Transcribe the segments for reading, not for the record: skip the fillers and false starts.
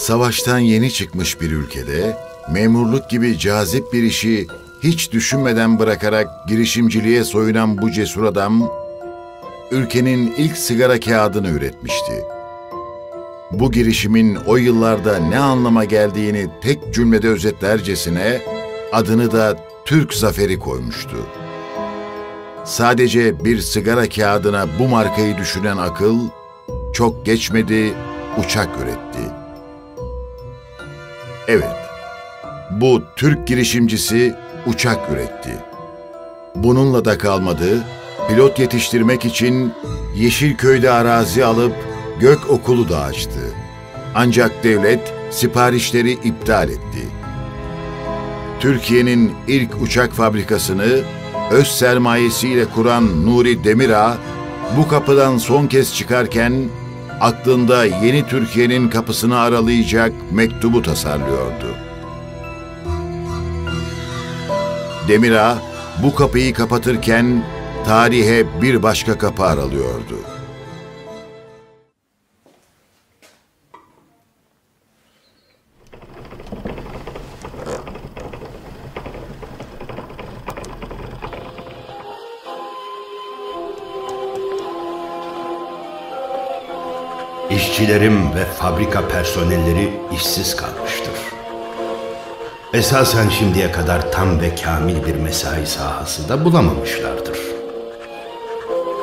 Savaştan yeni çıkmış bir ülkede memurluk gibi cazip bir işi hiç düşünmeden bırakarak girişimciliğe soyunan bu cesur adam, ülkenin ilk sigara kağıdını üretmişti. Bu girişimin o yıllarda ne anlama geldiğini tek cümlede özetlercesine adını da Türk Zaferi koymuştu. Sadece bir sigara kağıdına bu markayı düşünen akıl, çok geçmedi uçak üretti. Evet, bu Türk girişimcisi uçak üretti. Bununla da kalmadı, pilot yetiştirmek için Yeşilköy'de arazi alıp Gök Okulu da açtı. Ancak devlet siparişleri iptal etti. Türkiye'nin ilk uçak fabrikasını öz sermayesiyle kuran Nuri Demirağ, bu kapıdan son kez çıkarken aklında yeni Türkiye'nin kapısını aralayacak mektubu tasarlıyordu. Demirağ bu kapıyı kapatırken tarihe bir başka kapı aralıyordu. İşçilerim ve fabrika personelleri işsiz kalmıştır. Esasen şimdiye kadar tam ve kamil bir mesai sahası da bulamamışlardır.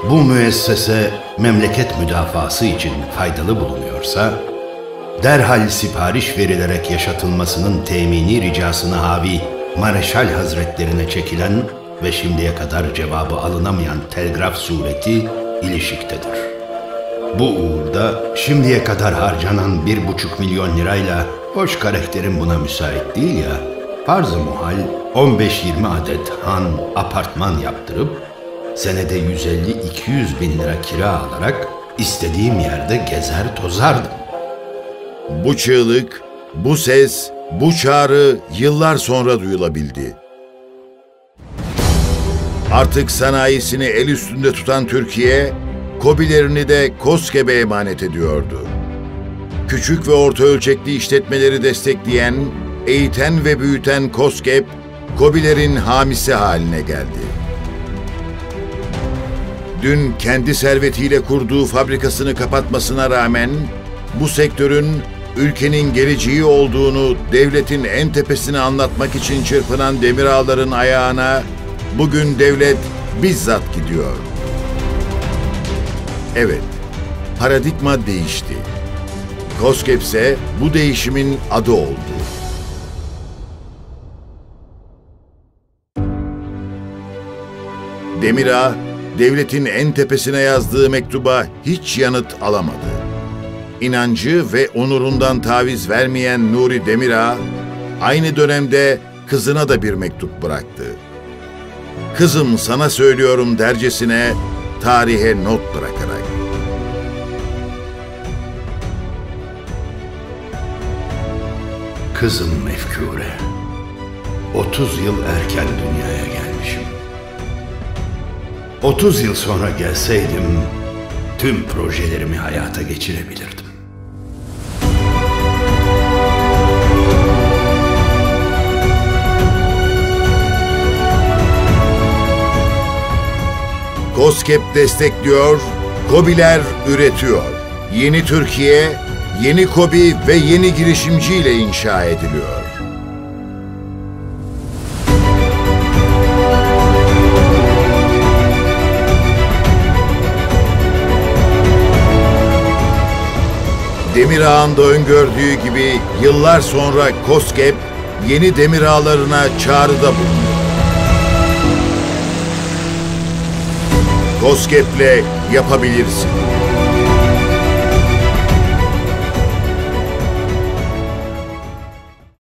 Bu müessese memleket müdafası için faydalı bulunuyorsa, derhal sipariş verilerek yaşatılmasının temini ricasını havi Mareşal Hazretlerine çekilen ve şimdiye kadar cevabı alınamayan telgraf sureti ilişiktedir. Bu uğurda şimdiye kadar harcanan 1,5 milyon lirayla hoş karakterim buna müsait değil ya, farz-ı muhal 15-20 adet han, apartman yaptırıp senede 150-200 bin lira kira alarak istediğim yerde gezer tozardım. Bu çığlık, bu ses, bu çağrı yıllar sonra duyulabildi. Artık sanayisini el üstünde tutan Türkiye, KOBİ'lerini de KOSGEB'e emanet ediyordu. Küçük ve orta ölçekli işletmeleri destekleyen, eğiten ve büyüten KOSGEB, KOBİ'lerin hamisi haline geldi. Dün kendi servetiyle kurduğu fabrikasını kapatmasına rağmen, bu sektörün ülkenin geleceği olduğunu devletin en tepesine anlatmak için çırpınan Demirağların ayağına bugün devlet bizzat gidiyor. Evet, paradigma değişti. KOSGEB ise bu değişimin adı oldu. Demirağ, devletin en tepesine yazdığı mektuba hiç yanıt alamadı. İnancı ve onurundan taviz vermeyen Nuri Demirağ, aynı dönemde kızına da bir mektup bıraktı. "Kızım sana söylüyorum" dercesine tarihe not bırakarak. Kızım Mefkure, 30 yıl erken dünyaya gelmişim. 30 yıl sonra gelseydim, tüm projelerimi hayata geçirebilirdim. KOSGEB destekliyor, KOBİ'ler üretiyor. Yeni Türkiye, yeni KOBİ ve yeni girişimciyle inşa ediliyor. Demirağ'ın da öngördüğü gibi yıllar sonra KOSGEB yeni Demirağlarına çağrıda bulunuyor. KOSGEB'le yapabilirsin.